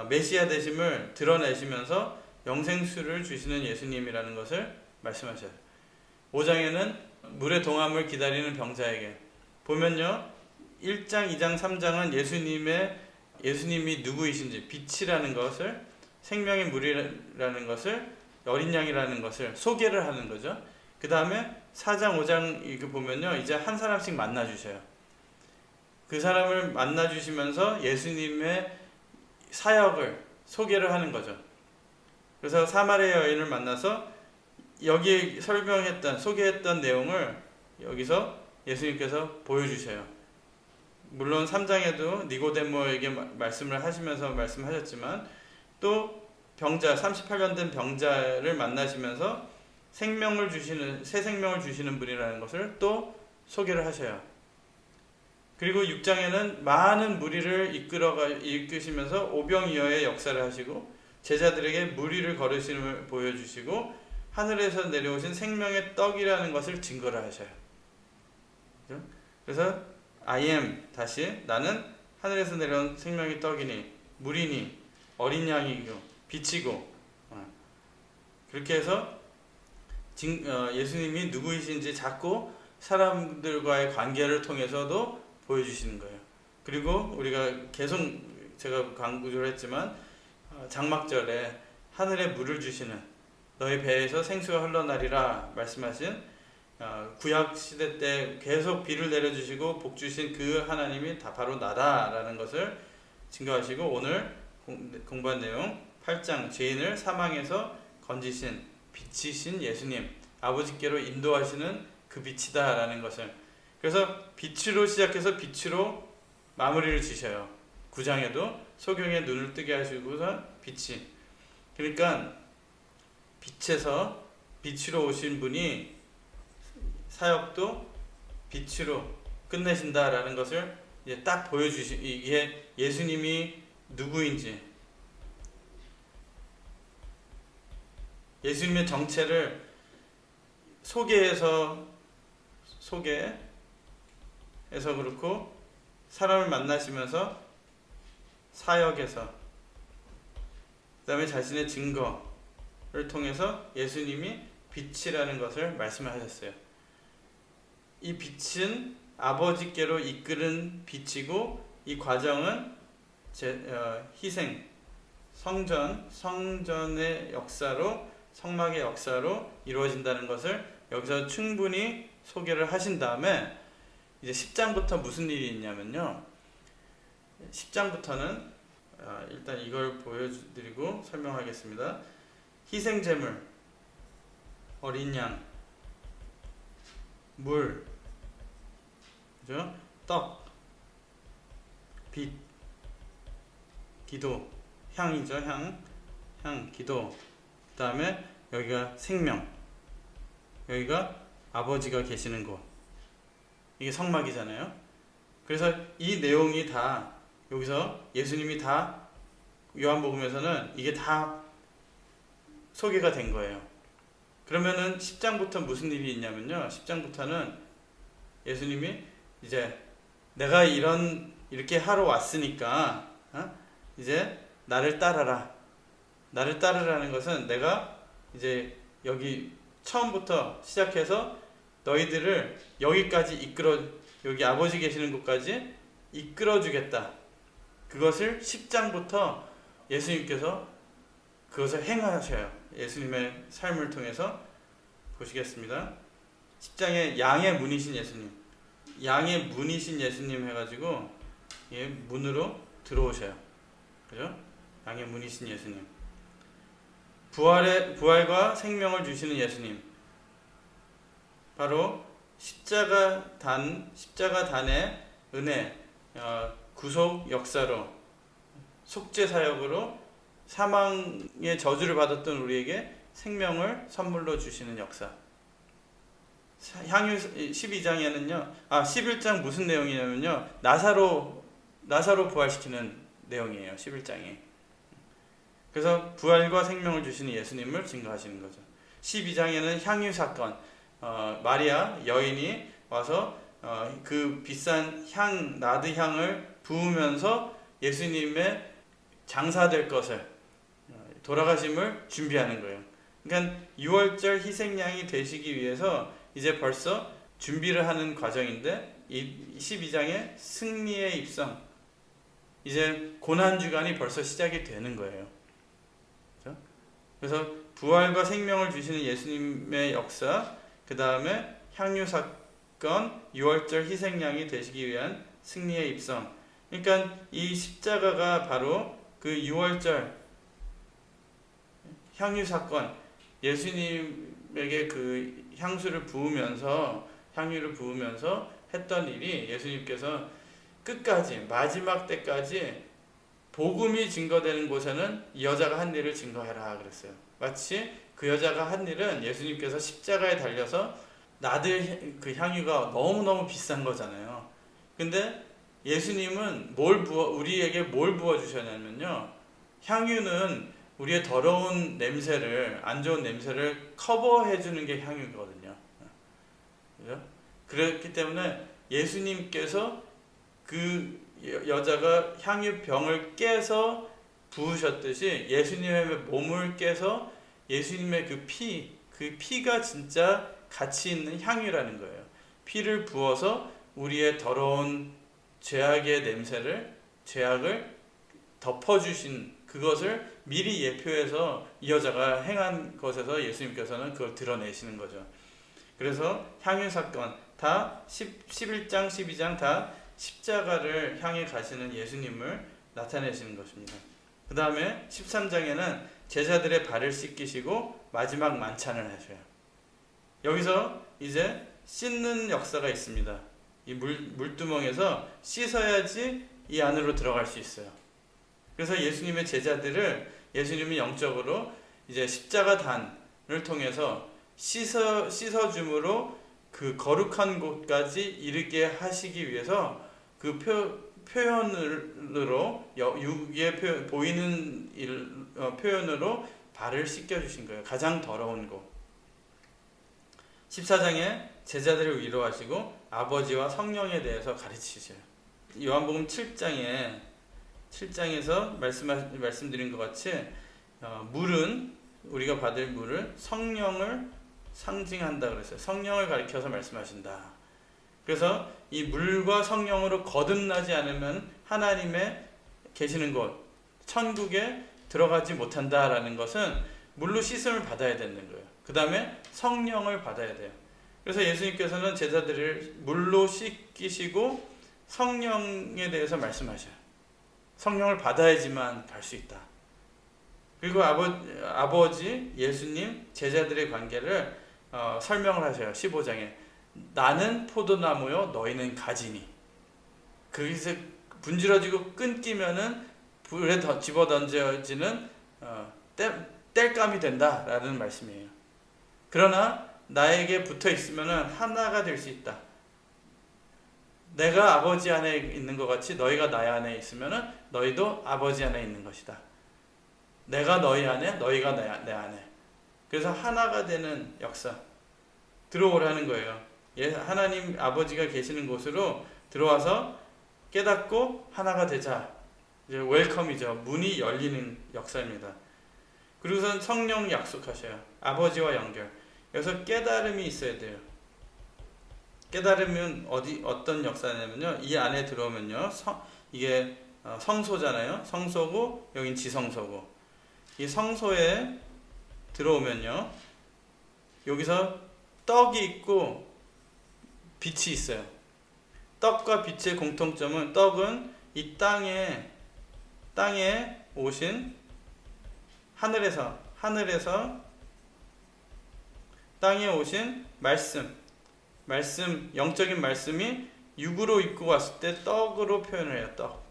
메시아 되심을 드러내시면서 영생수를 주시는 예수님이라는 것을 말씀하셔요. 5장에는 물의 동함을 기다리는 병자에게 보면요, 1장, 2장, 3장은 예수님이 누구이신지, 빛이라는 것을, 생명의 물이라는 것을, 어린 양이라는 것을 소개를 하는 거죠. 그 다음에 4장, 5장 이거 보면요, 이제 한 사람씩 만나주셔요. 그 사람을 만나주시면서 예수님의 사역을 소개를 하는 거죠. 그래서 사마리아 여인을 만나서 여기 소개했던 내용을 여기서 예수님께서 보여주셔요. 물론 3장에도 니고데모에게 말씀을 하시면서 말씀하셨지만 또 병자, 38년 된 병자를 만나시면서 새 생명을 주시는 분이라는 것을 또 소개를 하셔요. 그리고 6장에는 많은 무리를 이끄시면서 오병이어의 역사를 하시고 제자들에게 무리를 걸으심을 보여주시고 하늘에서 내려오신 생명의 떡이라는 것을 증거를 하셔요. 그래서 I am, 다시 나는 하늘에서 내려온 생명의 떡이니 물이니 어린 양이고 빛이고, 그렇게 해서 예수님이 누구이신지 자꾸 사람들과의 관계를 통해서도 보여주시는 거예요. 그리고 우리가 계속 제가 강조를 했지만 장막절에 하늘에 물을 주시는, 너희 배에서 생수가 흘러나리라 말씀하신 구약 시대 때 계속 비를 내려주시고 복 주신 그 하나님이 다 바로 나다라는 것을 증거하시고, 오늘 공부한 내용 8장, 죄인을 사망에서 건지신 빛이신 예수님, 아버지께로 인도하시는 그 빛이다라는 것을, 그래서 빛으로 시작해서 빛으로 마무리를 지셔요. 9장에도 소경의 눈을 뜨게 하시고서 빛이, 그러니까 빛에서 빛으로 오신 분이 사역도 빛으로 끝내신다라는 것을 이제 딱 이게 예수님이 누구인지, 예수님의 정체를 소개해서 그렇고, 사람을 만나시면서 사역에서, 그 다음에 자신의 증거를 통해서 예수님이 빛이라는 것을 말씀을 하셨어요. 이 빛은 아버지께로 이끄는 빛이고, 이 과정은 희생, 성전의 역사로, 성막의 역사로 이루어진다는 것을 여기서 충분히 소개를 하신 다음에 이제 10장부터 무슨 일이 있냐면요. 10장부터는 일단 이걸 보여드리고 설명하겠습니다. 희생제물, 어린 양, 물, 그죠? 떡, 빛, 기도, 향이죠. 향, 기도. 그 다음에 여기가 생명, 여기가 아버지가 계시는 곳. 이게 성막이잖아요. 그래서 이 내용이 다 여기서 예수님이 다 요한복음에서는 이게 다 소개가 된 거예요. 그러면은 10장부터 무슨 일이 있냐면요. 10장부터는 예수님이 이제 내가 이렇게 하러 왔으니까 이제 나를 따라라. 나를 따르라는 것은 내가 이제 여기 처음부터 시작해서 너희들을 여기까지 여기 아버지 계시는 곳까지 이끌어 주겠다. 그것을 10장부터 예수님께서 그것을 행하셔요. 예수님의 삶을 통해서 보시겠습니다. 10장에 양의 문이신 예수님, 양의 문이신 예수님 해가지고 문으로 들어오셔요. 그죠? 양의 문이신 예수님, 부활과 생명을 주시는 예수님, 바로 십자가단의 은혜, 구속 역사로, 속죄 사역으로 사망의 저주를 받았던 우리에게 생명을 선물로 주시는 역사. 향유 12장에는요, 11장 무슨 내용이냐면요, 나사로 부활시키는 내용이에요. 11장에. 그래서 부활과 생명을 주시는 예수님을 증거하시는 거죠. 12장에는 향유 사건, 마리아 여인이 와서 그 비싼 나드 향을 부으면서 예수님의 장사될 것을, 돌아가심을 준비하는 거예요. 그러니까 6월절 희생양이 되시기 위해서 이제 벌써 준비를 하는 과정인데, 이 12장의 승리의 입성, 이제 고난주간이 벌써 시작이 되는 거예요. 그렇죠? 그래서 부활과 생명을 주시는 예수님의 역사, 그 다음에 향유 사건, 6월절 희생양이 되시기 위한 승리의 입성. 그러니까 이 십자가가 바로 그 6월절 향유 사건, 예수님에게 그 향유를 부으면서 했던 일이, 예수님께서 끝까지 마지막 때까지 복음이 증거되는 곳에는 이 여자가 한 일을 증거해라 그랬어요. 마치 그 여자가 한 일은 예수님께서 십자가에 달려서 나들 그 향유가 너무너무 비싼 거잖아요. 근데 예수님은 우리에게 뭘 부어주셨냐면요, 향유는 우리의 더러운 냄새를, 안 좋은 냄새를 커버해주는 게 향유거든요. 그죠? 그렇기 때문에 예수님께서 그 여자가 향유병을 깨서 부으셨듯이 예수님의 몸을 깨서 예수님의 그 피가 진짜 가치 있는 향유라는 거예요. 피를 부어서 우리의 더러운 죄악의 죄악을 덮어주신 그것을 미리 예표해서 이 여자가 행한 것에서 예수님께서는 그걸 드러내시는 거죠. 그래서 향유 사건 다 11장 12장 다 십자가를 향해 가시는 예수님을 나타내시는 것입니다. 그 다음에 13장에는 제자들의 발을 씻기시고 마지막 만찬을 하셔요. 여기서 이제 씻는 역사가 있습니다. 이 물두멍에서 씻어야지 이 안으로 들어갈 수 있어요. 그래서 예수님의 제자들을 예수님이 영적으로 이제 십자가 단을 통해서 씻어줌으로 그 거룩한 곳까지 이르게 하시기 위해서 그 표현으로 육의 보이는 표현으로 발을 씻겨주신 거예요. 가장 더러운 곳. 14장에 제자들을 위로하시고 아버지와 성령에 대해서 가르치셔요. 요한복음 7장에서 말씀드린 것 같이 물은, 우리가 받을 물은 성령을 상징한다 그랬어요. 성령을 가리켜서 말씀하신다. 그래서 이 물과 성령으로 거듭나지 않으면 하나님의 계시는 곳, 천국에 들어가지 못한다라는 것은 물로 씻음을 받아야 되는 거예요. 그 다음에 성령을 받아야 돼요. 그래서 예수님께서는 제자들을 물로 씻기시고 성령에 대해서 말씀하셔요. 성령을 받아야지만 갈 수 있다. 그리고 아버지 예수님 제자들의 관계를 설명을 하셔요. 15장에 나는 포도나무요 너희는 가지니. 거기서 분지러지고 끊기면은 불에 집어 던져지는 땔감이 된다라는 말씀이에요. 그러나 나에게 붙어 있으면은 하나가 될 수 있다. 내가 아버지 안에 있는 것 같이 너희가 나 안에 있으면은 너희도 아버지 안에 있는 것이다. 내가 너희 안에, 너희가 내 안에. 그래서 하나가 되는 역사 들어오라는 거예요. 하나님 아버지가 계시는 곳으로 들어와서 깨닫고 하나가 되자. 이제 웰컴이죠. 문이 열리는 역사입니다. 그리고선 성령 약속하셔요. 아버지와 연결. 그래서 깨달음이 있어야 돼요. 깨달으면 어떤 역사냐면요. 이 안에 들어오면요. 이게 성소잖아요. 성소고 여긴 지성소고. 이 성소에 들어오면요. 여기서 떡이 있고 빛이 있어요. 떡과 빛의 공통점은 떡은 이 땅에 오신 하늘에서 땅에 오신 말씀, 영적인 말씀이 육으로 입고 왔을 때 떡으로 표현을 해요. 떡.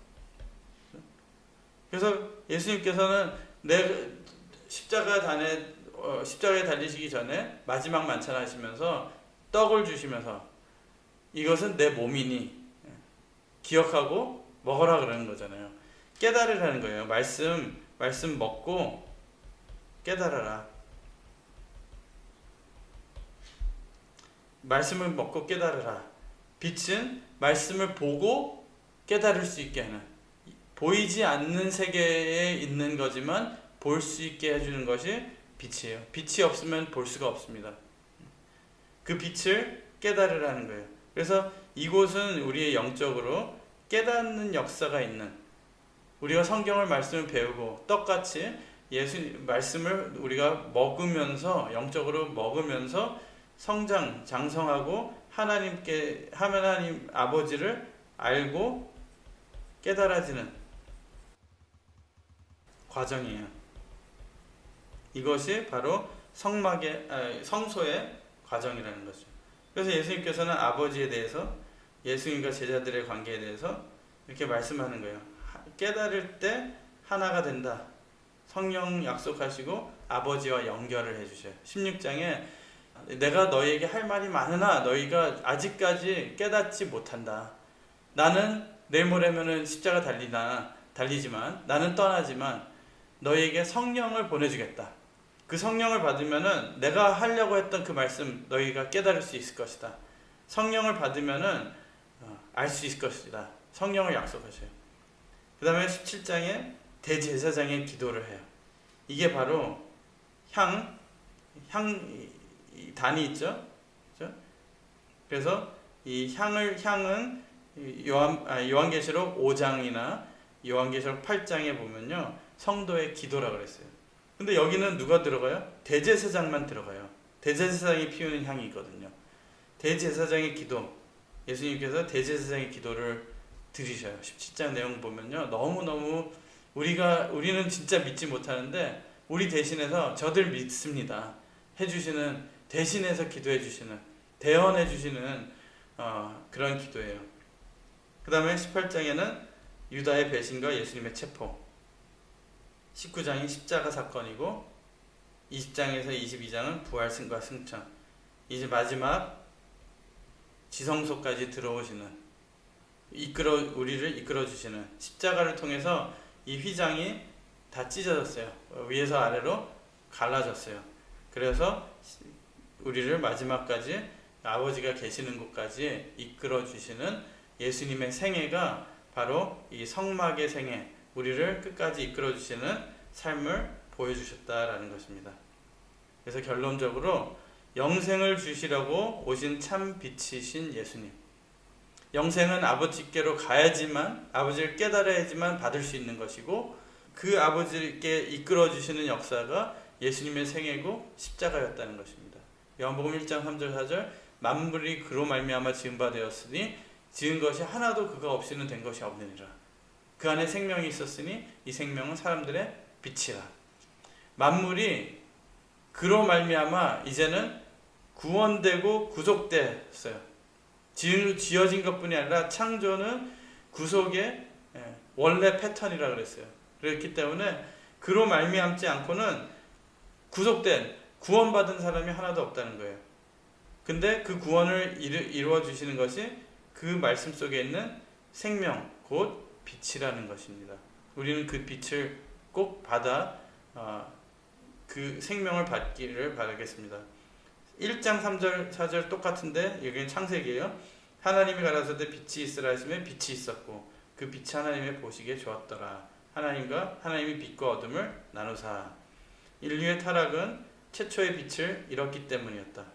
그래서 예수님께서는 십자가에 달리시기 전에 마지막 만찬하시면서 떡을 주시면서 이것은 내 몸이니 기억하고 먹으라 그러는 거잖아요. 깨달으라는 거예요. 말씀 먹고 깨달아라. 말씀을 먹고 깨달으라. 빛은 말씀을 보고 깨달을 수 있게 하는, 보이지 않는 세계에 있는 거지만 볼 수 있게 해주는 것이 빛이에요. 빛이 없으면 볼 수가 없습니다. 그 빛을 깨달으라는 거예요. 그래서 이곳은 우리의 영적으로 깨닫는 역사가 있는, 우리가 성경을 말씀을 배우고 떡같이 예수 말씀을 우리가 먹으면서 영적으로 먹으면서 성장, 장성하고 하나님 아버지를 알고 깨달아지는 과정이에요. 이것이 바로 성소의 과정이라는 거죠. 그래서 예수님께서는 아버지에 대해서, 예수님과 제자들의 관계에 대해서 이렇게 말씀하는 거예요. 깨달을 때 하나가 된다. 성령 약속하시고 아버지와 연결을 해주셔요. 16장에 내가 너희에게 할 말이 많으나 너희가 아직까지 깨닫지 못한다. 나는 내일 모레면은 십자가 달리지만 나는 떠나지만 너희에게 성령을 보내주겠다. 그 성령을 받으면은 내가 하려고 했던 그 말씀 너희가 깨달을 수 있을 것이다. 성령을 받으면은 알 수 있을 것이다. 성령을 약속하셔요. 그 다음에 17장에 대제사장의 기도를 해요. 이게 바로 단이 있죠. 그렇죠? 그래서 이 향은 요한계시록 5장이나 요한계시록 8장에 보면요. 성도의 기도라고 그랬어요. 근데 여기는 누가 들어가요? 대제사장만 들어가요. 대제사장이 피우는 향이 있거든요. 대제사장의 기도. 예수님께서 대제사장의 기도를 드리셔요. 17장 내용 보면요. 너무너무 우리는 진짜 믿지 못하는데 우리 대신해서 저들 믿습니다. 해주시는, 대신해서 기도해 주시는, 대언해 주시는 그런 기도예요. 그 다음에 18장에는 유다의 배신과 예수님의 체포, 19장이 십자가 사건이고 20장에서 22장은 부활승과 승천, 이제 마지막 지성소까지 들어오시는, 우리를 이끌어 주시는, 십자가를 통해서 이 휘장이 다 찢어졌어요. 위에서 아래로 갈라졌어요. 그래서 우리를 마지막까지 아버지가 계시는 곳까지 이끌어 주시는 예수님의 생애가 바로 이 성막의 생애, 우리를 끝까지 이끌어 주시는 삶을 보여주셨다라는 것입니다. 그래서 결론적으로 영생을 주시려고 오신 참 빛이신 예수님. 영생은 아버지께로 가야지만, 아버지를 깨달아야지만 받을 수 있는 것이고, 그 아버지께 이끌어 주시는 역사가 예수님의 생애고 십자가였다는 것입니다. 요한복음 1장 3절 4절 만물이 그로 말미암아 지은 바 되었으니 지은 것이 하나도 그가 없이는 된 것이 없느니라. 그 안에 생명이 있었으니 이 생명은 사람들의 빛이라. 만물이 그로 말미암아 이제는 구원되고 구속됐어요. 지어진 것뿐이 아니라 창조는 구속의 원래 패턴이라 그랬어요. 그렇기 때문에 그로 말미암지 않고는 구속된, 구원받은 사람이 하나도 없다는 거예요. 근데 그 구원을 이루어 주시는 것이 그 말씀 속에 있는 생명, 곧 빛이라는 것입니다. 우리는 그 빛을 꼭 받아 그 생명을 받기를 바라겠습니다. 1장 3절 4절 똑같은데 여기는 창세기예요. 하나님이 가라사대 빛이 있으라 하시면 빛이 있었고 그 빛이 하나님의 보시기에 좋았더라. 하나님이 빛과 어둠을 나누사. 인류의 타락은 최초의 빛을 잃었기 때문이었다.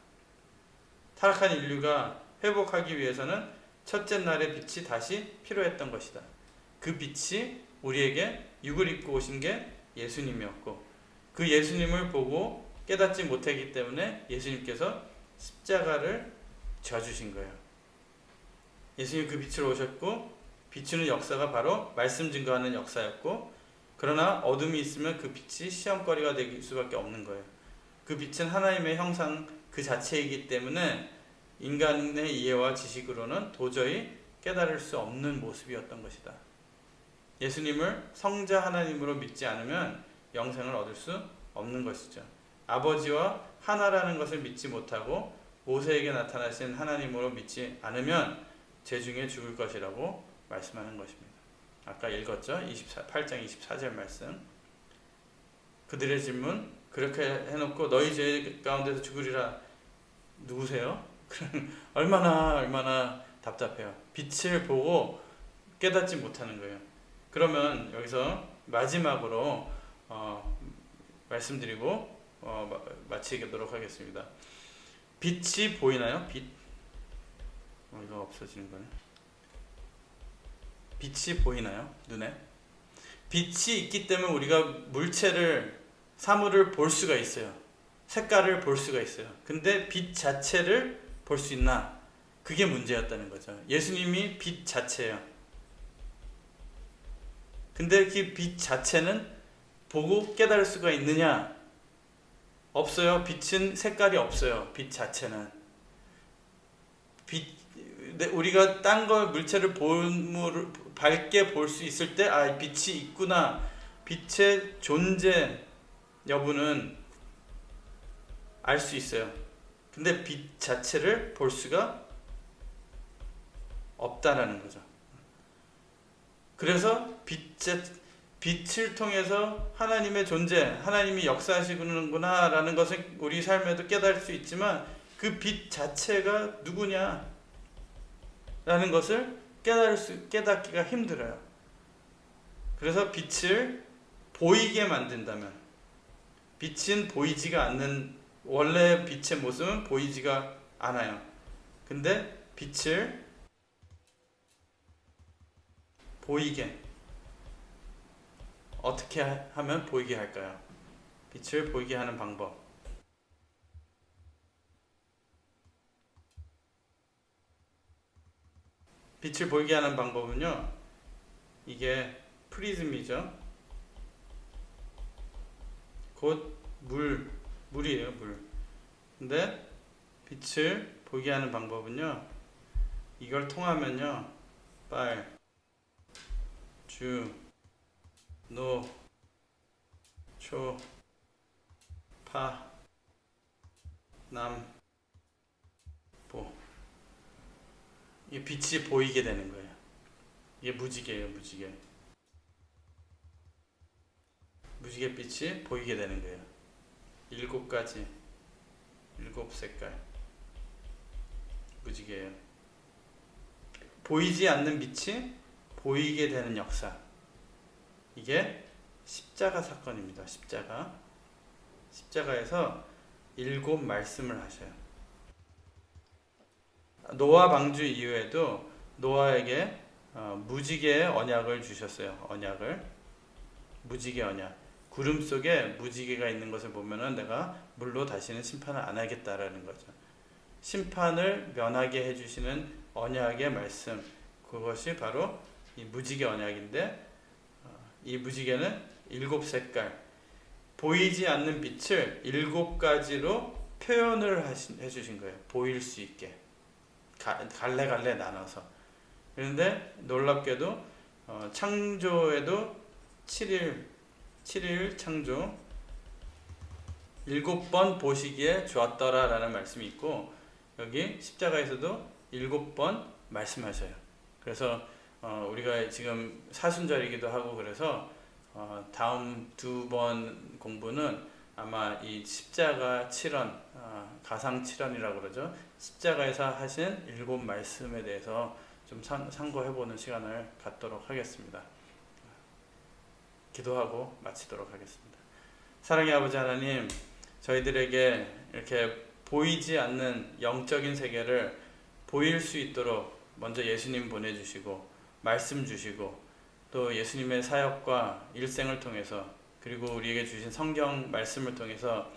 타락한 인류가 회복하기 위해서는 첫째 날의 빛이 다시 필요했던 것이다. 그 빛이 우리에게 육을 입고 오신 게 예수님이었고 그 예수님을 보고 깨닫지 못했기 때문에 예수님께서 십자가를 져주신 거예요. 예수님 그 빛으로 오셨고 비추는 역사가 바로 말씀 증거하는 역사였고 그러나 어둠이 있으면 그 빛이 시험거리가 될 수밖에 없는 거예요. 그 빛은 하나님의 형상 그 자체이기 때문에 인간의 이해와 지식으로는 도저히 깨달을 수 없는 모습이었던 것이다. 예수님을 성자 하나님으로 믿지 않으면 영생을 얻을 수 없는 것이죠. 아버지와 하나라는 것을 믿지 못하고 모세에게 나타나신 하나님으로 믿지 않으면 죄중에 죽을 것이라고 말씀하는 것입니다. 아까 읽었죠? 8장 24절 말씀. 그들의 질문, 그렇게 해놓고 너희 죄 가운데서 죽으리라. 누구세요? 얼마나 답답해요. 빛을 보고 깨닫지 못하는 거예요. 그러면 여기서 마지막으로 말씀드리고 마치도록 하겠습니다. 빛이 보이나요? 빛? 이거 없어지는 거네. 빛이 보이나요? 눈에? 빛이 있기 때문에 우리가 물체를, 사물을 볼 수가 있어요. 색깔을 볼 수가 있어요. 근데 빛 자체를 볼 수 있나? 그게 문제였다는 거죠. 예수님이 빛 자체예요. 근데 그 빛 자체는 보고 깨달을 수가 있느냐? 없어요. 빛은 색깔이 없어요. 빛 자체는. 우리가 딴 거 물체를 밝게 볼 수 있을 때 빛이 있구나. 빛의 존재 여부는 알 수 있어요. 근데 빛 자체를 볼 수가 없다라는 거죠. 그래서 빛을 통해서 하나님의 존재, 하나님이 역사하시는구나 라는 것을 우리 삶에도 깨달을 수 있지만 그 빛 자체가 누구냐 라는 것을 깨닫기가 힘들어요. 그래서 빛을 보이게 만든다면, 빛은 보이지가 않는, 원래 빛의 모습은 보이지가 않아요. 근데 빛을 보이게, 어떻게 하면 보이게 할까요? 빛을 보이게 하는 방법. 빛을 보이게 하는 방법은요, 이게 프리즘이죠. 곧 물이에요, 물. 근데 빛을 보이게 하는 방법은요, 이걸 통하면요, 빨, 주, 노, 초, 파, 남, 보. 이게 빛이 보이게 되는 거예요. 이게 무지개예요, 무지개. 무지개 빛이 보이게 되는 거예요. 7가지, 7색깔. 무지개예요. 보이지 않는 빛이 보이게 되는 역사. 이게 십자가 사건입니다. 십자가에서 7 말씀을 하셔요. 노아 방주 이후에도 노아에게 무지개의 언약을 주셨어요. 무지개 언약. 구름 속에 무지개가 있는 것을 보면은 내가 물로 다시는 심판을 안 하겠다라는 거죠. 심판을 면하게 해주시는 언약의 말씀, 그것이 바로 이 무지개 언약인데, 이 무지개는 7색깔, 보이지 않는 빛을 7가지로 표현을 해주신 거예요. 보일 수 있게 갈래갈래 나눠서. 그런데 놀랍게도 창조에도 7일 창조 7번 보시기에 좋았더라 라는 말씀이 있고, 여기 십자가에서도 7번 말씀하셔요. 그래서 우리가 지금 사순절이기도 하고, 그래서 다음 2번 공부는 아마 이 십자가 7언, 가상 7언이라고 그러죠. 십자가에서 하신 7말씀에 대해서 좀 상고해보는 시간을 갖도록 하겠습니다. 기도하고 마치도록 하겠습니다. 사랑의 아버지 하나님, 저희들에게 이렇게 보이지 않는 영적인 세계를 보일 수 있도록 먼저 예수님 보내주시고 말씀 주시고, 또 예수님의 사역과 일생을 통해서, 그리고 우리에게 주신 성경 말씀을 통해서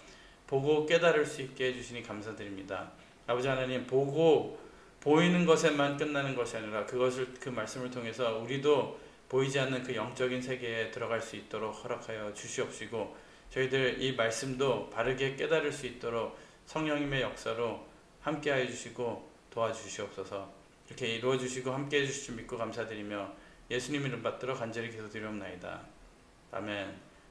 보고 깨달을 수 있게 해주시니 감사드립니다. 아버지 하나님, 보이는 것에만 끝나는 것이 아니라 그 말씀을 통해서 우리도 보이지 않는 그 영적인 세계에 들어갈 수 있도록 허락하여 주시옵시고, 저희들 이 말씀도 바르게 깨달을 수 있도록 성령님의 역사로 함께하여 주시고 도와주시옵소서. 이렇게 이루어 주시고 함께해 주실 줄 믿고 감사드리며 예수님 이름 받들어 간절히 기도드리옵나이다. 아멘.